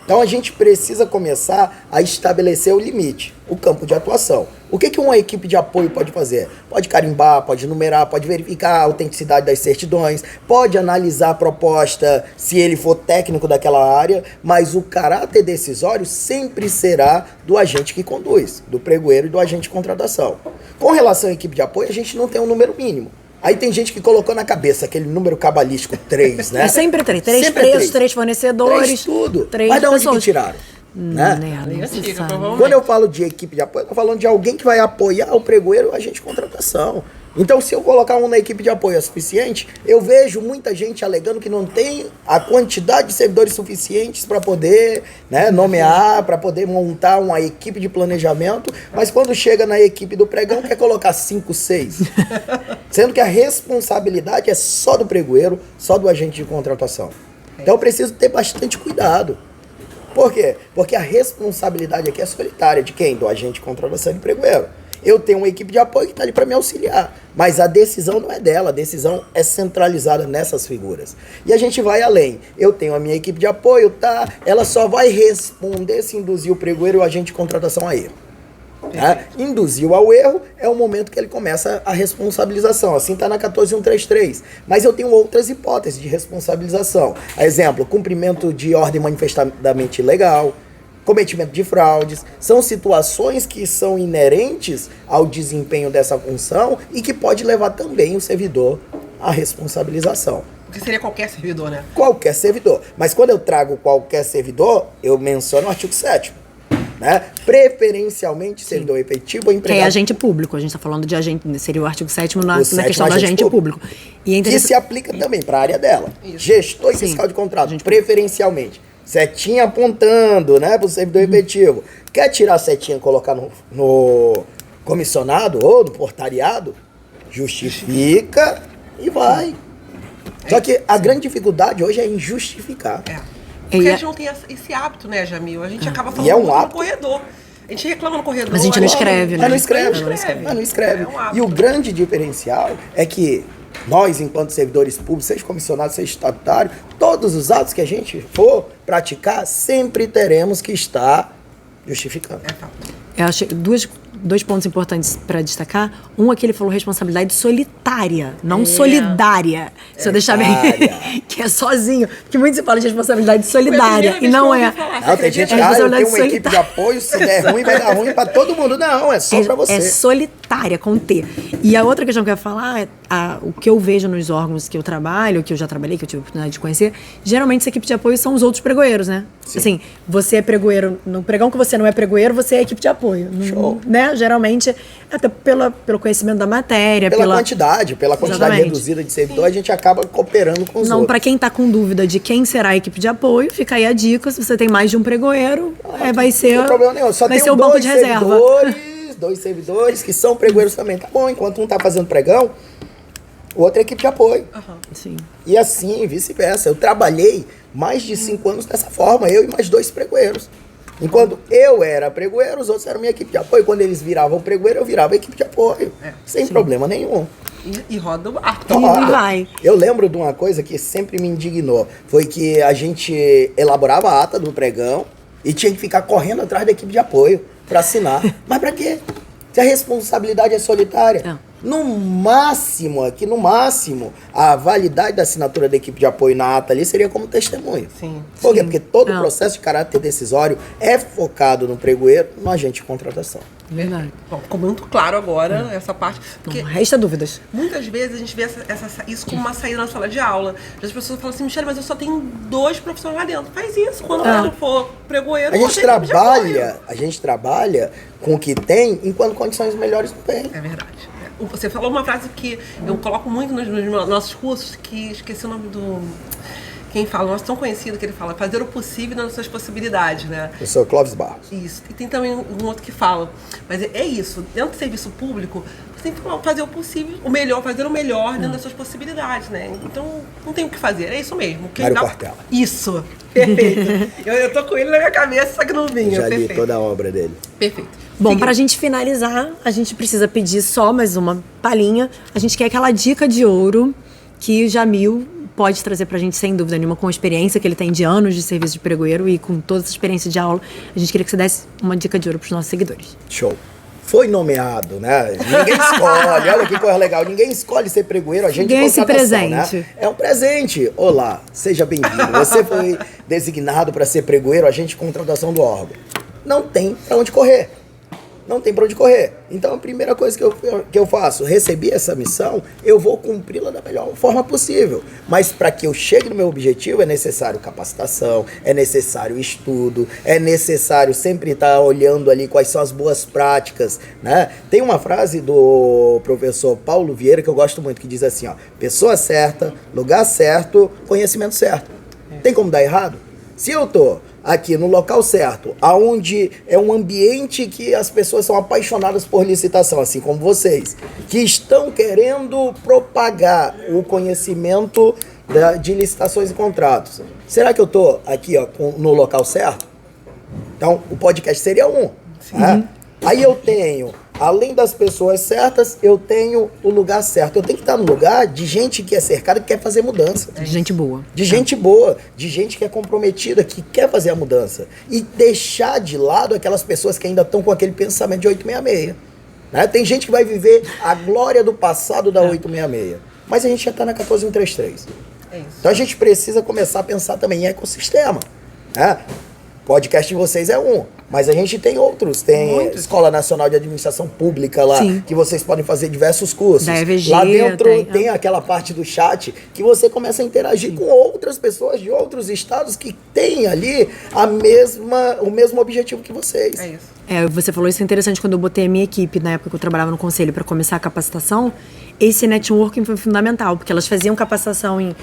Então a gente precisa começar a estabelecer o limite, o campo de atuação. O que uma equipe de apoio pode fazer? Pode carimbar, pode numerar, pode verificar a autenticidade das certidões, pode analisar a proposta se ele for técnico daquela área, mas o caráter decisório sempre será do agente que conduz, do pregoeiro e do agente de contratação. Com relação à equipe de apoio, a gente não tem um número mínimo. Aí tem gente que colocou na cabeça aquele número cabalístico 3, né? É sempre 3. 3 Sempre preços, 3 fornecedores. 3 tudo. 3 Mas de onde que pessoas. tiraram? Né? Não se sabe. Quando eu falo de equipe de apoio, eu tô falando de alguém que vai apoiar o pregoeiro e o agente de contratação. Então, se eu colocar um na equipe de apoio é suficiente, eu vejo muita gente alegando que não tem a quantidade de servidores suficientes para poder, né, nomear, para poder montar uma equipe de planejamento, mas quando chega na equipe do pregão, quer colocar 5, 6. Sendo que a responsabilidade é só do pregoeiro, só do agente de contratação. Então, eu preciso ter bastante cuidado. Por quê? Porque a responsabilidade aqui é solitária. De quem? Do agente de contratação e do pregoeiro. Eu tenho uma equipe de apoio que está ali para me auxiliar, mas a decisão não é dela, a decisão é centralizada nessas figuras. E a gente vai além. Eu tenho a minha equipe de apoio, tá? Ela só vai responder se induzir o pregoeiro e o agente de contratação a erro. Tá? Induziu ao erro é o momento que ele começa a responsabilização. Assim está na 14133. Mas eu tenho outras hipóteses de responsabilização. Exemplo, cumprimento de ordem manifestadamente ilegal, cometimento de fraudes, são situações que são inerentes ao desempenho dessa função e que pode levar também o servidor à responsabilização. Porque seria qualquer servidor, né? Qualquer servidor. Mas quando eu trago qualquer servidor, eu menciono o artigo 7º. Né? Preferencialmente servidor efetivo ou empregado. Que é agente público, a gente está falando de agente, seria o artigo 7º na sétimo questão do agente público. E é que se aplica também para a área dela. Isso. Gestor e fiscal de contrato, preferencialmente. Setinha apontando, né, para o servidor efetivo. Quer tirar a setinha e colocar no comissionado ou no portariado? Justifica e vai. Só que a grande dificuldade hoje é em justificar. Porque a gente não tem esse hábito, né, Jamil? A gente acaba falando no corredor. A gente reclama no corredor. Mas a gente não escreve, né? Mas não escreve. E o grande diferencial é que nós, enquanto servidores públicos, seja comissionado, seja estatutário, todos os atos que a gente for praticar, sempre teremos que estar justificando. Eu achei dois pontos importantes para destacar. Um é que ele falou responsabilidade solitária, não solidária. Se eu deixar bem, que é sozinho. Porque muito se fala de responsabilidade solidária e não é. Não, tem gente que eu tenho uma equipe de apoio, se der ruim, vai dar ruim para todo mundo. Não, é só para você. É solitária, com T. E a outra questão que eu ia falar é o que eu vejo nos órgãos que eu trabalho, que eu já trabalhei, que eu tive a oportunidade de conhecer, geralmente essa equipe de apoio são os outros pregoeiros, né? Sim. Assim, você é pregoeiro, no pregão que você não é pregoeiro, você é equipe de apoio. Show. Né? Geralmente, até pelo conhecimento da matéria. Pela quantidade reduzida de servidor, a gente acaba cooperando com os outros. Não, para quem está com dúvida de quem será a equipe de apoio, fica aí a dica, se você tem mais de um pregoeiro, vai ser, não tem problema nenhum. Só vai tem ser o banco de reserva. dois servidores que são pregoeiros também. Tá bom, enquanto um tá fazendo pregão, o outro é equipe de apoio. Sim. E assim, vice-versa. Eu trabalhei mais de 5 anos dessa forma, eu e mais 2 pregoeiros. Enquanto eu era pregoeiro, os outros eram minha equipe de apoio. Quando eles viravam pregoeiro, eu virava equipe de apoio. Sem problema nenhum. E roda o barco. E vai. Eu lembro de uma coisa que sempre me indignou. Foi que a gente elaborava a ata do pregão e tinha que ficar correndo atrás da equipe de apoio para assinar. Mas para quê? Se a responsabilidade é solitária. No máximo, a validade da assinatura da equipe de apoio na ata ali seria como testemunho. Sim. Por quê? Porque todo o processo de caráter decisório é focado no pregoeiro, no agente de contratação. Verdade. Bom, ficou muito claro agora essa parte. Porque Não resta dúvidas. muitas vezes a gente vê isso como uma saída na sala de aula. As pessoas falam assim, Michele, mas eu só tenho 2 profissionais lá dentro. Faz isso. Quando eu for pregoeiro, A gente você tem equipe de apoio. trabalha com o que tem, enquanto condições melhores não tem. É verdade. Você falou uma frase que eu coloco muito nos nossos cursos, que esqueci o nome do... Quem fala, nosso tão conhecido, que ele fala, fazer o possível nas suas possibilidades, né? Eu sou Clóvis Barros. Isso. E tem também um outro que fala. Mas é isso. Dentro do serviço público, você tem que fazer o possível, o melhor, fazer o melhor dentro das suas possibilidades, né? Então, não tem o que fazer. É isso mesmo. Mário Cortella. Isso. Perfeito. eu tô com ele na minha cabeça, só que não vinha. Já li Perfeito. toda a obra dele. Perfeito. Bom, Seguinte. pra gente finalizar, a gente precisa pedir só mais uma palhinha. A gente quer aquela dica de ouro que o Jamil pode trazer pra gente, sem dúvida nenhuma, com a experiência que ele tem de anos de serviço de pregoeiro e com toda essa experiência de aula. A gente queria que você desse uma dica de ouro pros nossos seguidores. Show. Foi nomeado, né? Ninguém escolhe. Olha que coisa legal. Ninguém escolhe ser pregoeiro, a gente Ganha esse contratação, presente. né? É um presente. Olá, seja bem-vindo. Você foi designado para ser pregoeiro, agente de contratação do órgão. Não tem para onde correr. Não tem para onde correr. Então, a primeira coisa que eu faço, recebi essa missão, eu vou cumpri-la da melhor forma possível. Mas para que eu chegue no meu objetivo, é necessário capacitação, é necessário estudo, é necessário sempre estar olhando ali quais são as boas práticas, né? Tem uma frase do professor Paulo Vieira que eu gosto muito, que diz assim, ó, pessoa certa, lugar certo, conhecimento certo. Tem como dar errado? Se eu tô aqui no local certo, aonde é um ambiente que as pessoas são apaixonadas por licitação, assim como vocês, que estão querendo propagar o conhecimento de licitações e contratos. Será que eu tô aqui, ó, no local certo? Então, o podcast seria um. Né? Aí eu tenho, além das pessoas certas, eu tenho o lugar certo. Eu tenho que estar no lugar de gente que é cercada, que quer fazer mudança. Gente boa. De gente boa, de gente que é comprometida, que quer fazer a mudança. E deixar de lado aquelas pessoas que ainda estão com aquele pensamento de 866. Né? Tem gente que vai viver a glória do passado da 866. Mas a gente já está na 14133. É isso. Então a gente precisa começar a pensar também em ecossistema. Né? O podcast de vocês é um, mas a gente tem outros. Tem Muitos. Escola Nacional de Administração Pública lá, Sim. que vocês podem fazer diversos cursos. Da EVG lá dentro tem. aquela parte do chat que você começa a interagir com outras pessoas de outros estados que têm ali o mesmo objetivo que vocês. É isso. Você falou isso, é interessante, quando eu botei a minha equipe, na época que eu trabalhava no conselho, para começar a capacitação, esse networking foi fundamental, porque elas faziam capacitação em...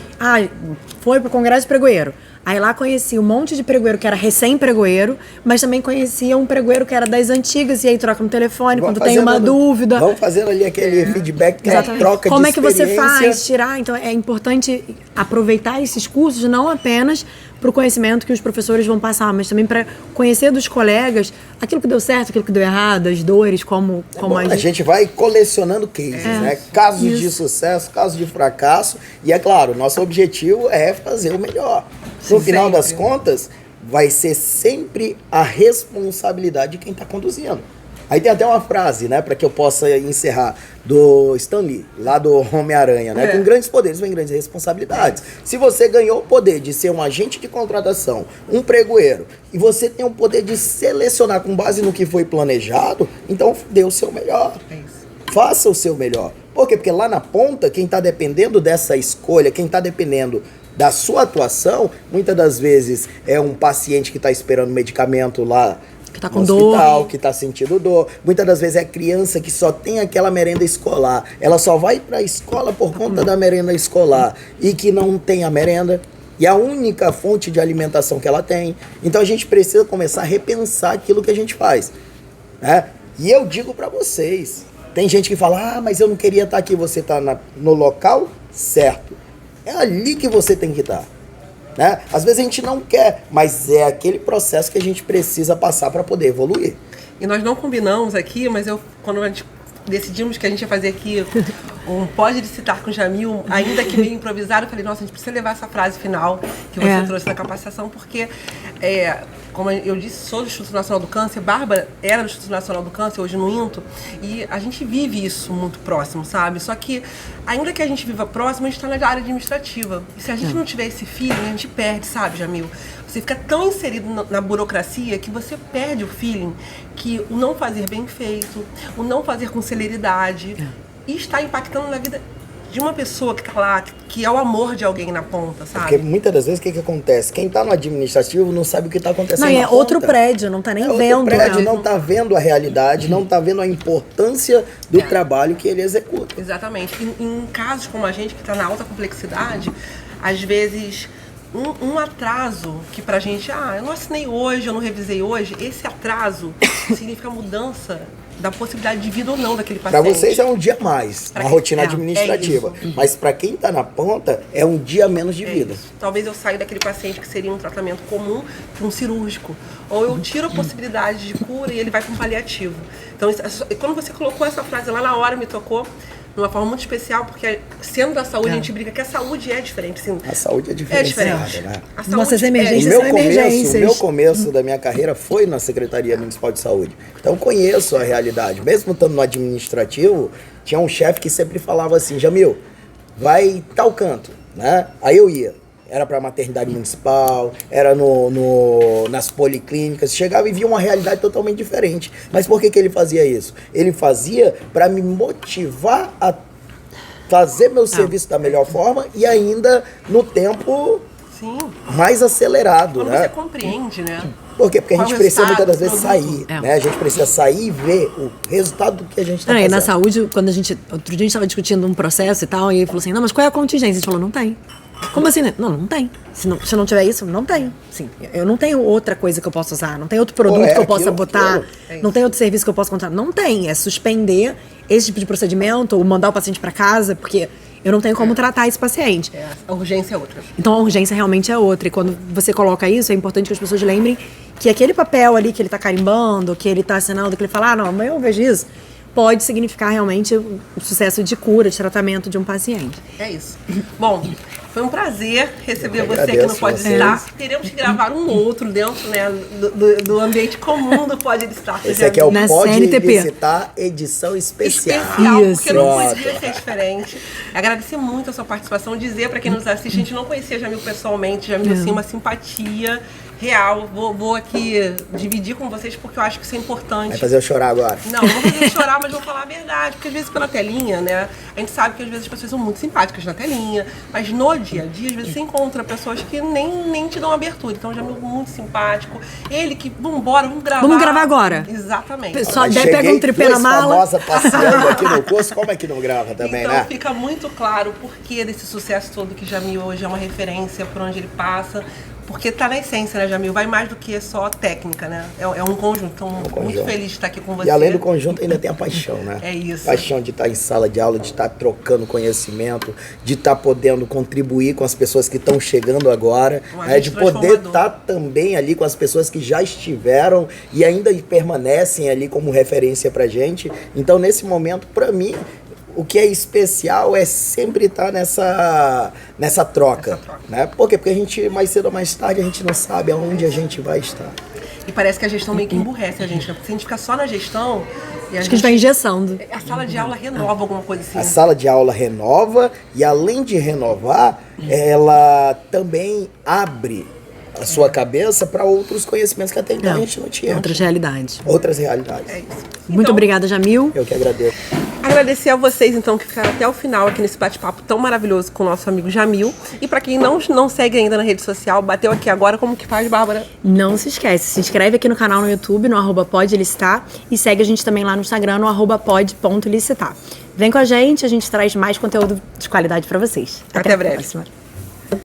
foi pro Congresso de Pregoeiro. Aí lá conhecia um monte de pregoeiro que era recém-pregoeiro, mas também conhecia um pregoeiro que era das antigas, e aí troca no telefone, quando tem uma dúvida. Vamos fazendo ali aquele feedback, aquela Exatamente. troca Como de é que você experiência. faz, tirar? Então é importante aproveitar esses cursos não apenas para o conhecimento que os professores vão passar, mas também para conhecer dos colegas aquilo que deu certo, aquilo que deu errado, as dores, como Bom, a gente vai colecionando cases, né? Casos de sucesso, casos de fracasso. E é claro, nosso objetivo é fazer o melhor. No final das contas, vai ser sempre a responsabilidade de quem está conduzindo. Aí tem até uma frase, né, para que eu possa encerrar, do Stan Lee, lá do Homem-Aranha, né? Com grandes poderes vem grandes responsabilidades. Se você ganhou o poder de ser um agente de contratação, um pregoeiro, e você tem o poder de selecionar com base no que foi planejado, então dê o seu melhor. É isso. Faça o seu melhor. Por quê? Porque lá na ponta, quem está dependendo dessa escolha, quem está dependendo da sua atuação, muitas das vezes é um paciente que está esperando medicamento lá que tá com no dor, hospital, que está sentindo dor. Muitas das vezes é criança que só tem aquela merenda escolar. Ela só vai para a escola por conta da merenda escolar e que não tem a merenda. E a única fonte de alimentação que ela tem. Então a gente precisa começar a repensar aquilo que a gente faz. Né? E eu digo pra vocês, tem gente que fala, mas eu não queria estar aqui. Você tá no local certo. É ali que você tem que estar. Né? Às vezes a gente não quer, mas é aquele processo que a gente precisa passar para poder evoluir. E nós não combinamos aqui, mas quando a gente decidimos que a gente ia fazer aqui um Pode Licitar com o Jamil, ainda que meio improvisado, eu falei, nossa, a gente precisa levar essa frase final que você trouxe na capacitação, porque, como eu disse, sou do Instituto Nacional do Câncer, Bárbara era do Instituto Nacional do Câncer, hoje no INTO, e a gente vive isso muito próximo, sabe? Só que, ainda que a gente viva próximo, a gente está na área administrativa. E se a gente não tiver esse feeling, a gente perde, sabe, Jamil? Você fica tão inserido na burocracia que você perde o feeling que o não fazer bem feito, o não fazer com celeridade, e está impactando na vida de uma pessoa que está lá, que é o amor de alguém na ponta, sabe? Porque muitas das vezes o que acontece? Quem está no administrativo não sabe o que está acontecendo. Não, e é na outro ponta. prédio, não está nem Outro vendo. prédio, né? não está vendo a realidade, não está vendo a importância do trabalho que ele executa. Exatamente. Em casos como a gente, que está na alta complexidade, às vezes um atraso que pra gente, eu não assinei hoje, eu não revisei hoje, esse atraso significa mudança da possibilidade de vida ou não daquele paciente. Para vocês é um dia a mais, uma rotina administrativa. Mas para quem está na ponta, é um dia a menos de vida. Isso. Talvez eu saia daquele paciente que seria um tratamento comum para um cirúrgico. Ou eu tiro a possibilidade de cura e ele vai para um paliativo. Então, quando você colocou essa frase lá na hora, me tocou de uma forma muito especial, porque sendo da saúde, a gente brinca que a saúde é diferente. Assim, A saúde é diferenciada, né? A saúde Nossas emergências são emergências. O meu começo da minha carreira foi na Secretaria Municipal de Saúde. Então conheço a realidade. Mesmo estando no administrativo, tinha um chefe que sempre falava assim, Jamil, vai tal canto, né? Aí eu ia. Era para maternidade municipal, era nas policlínicas. Chegava e via uma realidade totalmente diferente. Mas por que ele fazia isso? Ele fazia para me motivar a fazer meu serviço da melhor forma e ainda no tempo mais acelerado. Quando né? você compreende, né? Por quê? Porque a gente precisa muitas das vezes sair, É. né? A gente precisa sair e ver o resultado do que a gente está Não, fazendo. e na saúde, quando outro dia a gente estava discutindo um processo e tal, e ele falou assim, não, mas qual é a contingência? A gente falou, não tem. Como assim, né? Não tem. Se não tiver isso, não tem. Sim, eu não tenho outra coisa que eu possa usar, não tem outro produto que eu possa botar, não tem outro serviço que eu possa contratar. Não tem, é suspender esse tipo de procedimento ou mandar o paciente para casa, porque eu não tenho como tratar esse paciente. A urgência é outra. Então a urgência realmente é outra. E quando você coloca isso, é importante que as pessoas lembrem que aquele papel ali que ele está carimbando, que ele está assinando, que ele fala, não, mas eu vejo isso, pode significar realmente o sucesso de cura, de tratamento de um paciente. É isso. Bom, foi um prazer receber Eu você aqui no agradeço Pode vocês. Licitar. Teremos que gravar um outro dentro, né, do ambiente comum do Pode Licitar. Esse aqui é o Na Pode CNTP. Licitar edição especial. Isso. Porque não Pronto. podia ser diferente. Agradecer muito a sua participação, dizer para quem nos assiste, a gente não conhecia Jamil pessoalmente, Jamil, assim, uma simpatia real. Vou aqui dividir com vocês porque eu acho que isso é importante. Vai fazer eu chorar agora. Não vou fazer chorar, mas vou falar a verdade. Porque às vezes pela telinha, né? A gente sabe que às vezes as pessoas são muito simpáticas na telinha, mas no dia a dia, às vezes você encontra pessoas que nem te dão abertura. Então já é muito simpático. Ele que, vamos gravar. Vamos gravar agora. Exatamente. Só Mas pega cheguei um tripé na duas mala. famosas passeando aqui no curso, como é que não grava também, Então né? fica muito claro o porquê desse sucesso todo que Jamil hoje é uma referência por onde ele passa. Porque tá na essência, né, Jamil? Vai mais do que só técnica, né? É um conjunto. Então, muito conjunto. feliz de estar aqui com você. E além do conjunto, ainda tem a paixão, né? É isso. Paixão de estar em sala de aula, de estar trocando conhecimento, de estar podendo contribuir com as pessoas que estão chegando agora, Um né? agente De poder transformador. estar também ali com as pessoas que já estiveram e ainda permanecem ali como referência pra gente. Então, nesse momento, pra mim, o que é especial é sempre estar nessa troca, né? Por quê? Porque a gente, mais cedo ou mais tarde, a gente não sabe aonde a gente vai estar. E parece que a gestão meio que emburrece a gente, né? Porque se a gente ficar só na gestão... E Acho que a gente vai engessando. A sala de aula renova alguma coisa assim. A sala de aula renova e, além de renovar, ela também abre a sua cabeça para outros conhecimentos que até então a gente não tinha. Outras realidades. Outras realidades. É isso. Muito Então, obrigada, Jamil. Eu que agradeço. Agradecer a vocês, então, que ficaram até o final aqui nesse bate-papo tão maravilhoso com o nosso amigo Jamil. E para quem não segue ainda na rede social, bateu aqui agora, como que faz, Bárbara? Não se esquece, se inscreve aqui no canal no YouTube, no @podelicitar, e segue a gente também lá no Instagram, no @pod.licitar. Vem com a gente traz mais conteúdo de qualidade para vocês. Até breve. A próxima.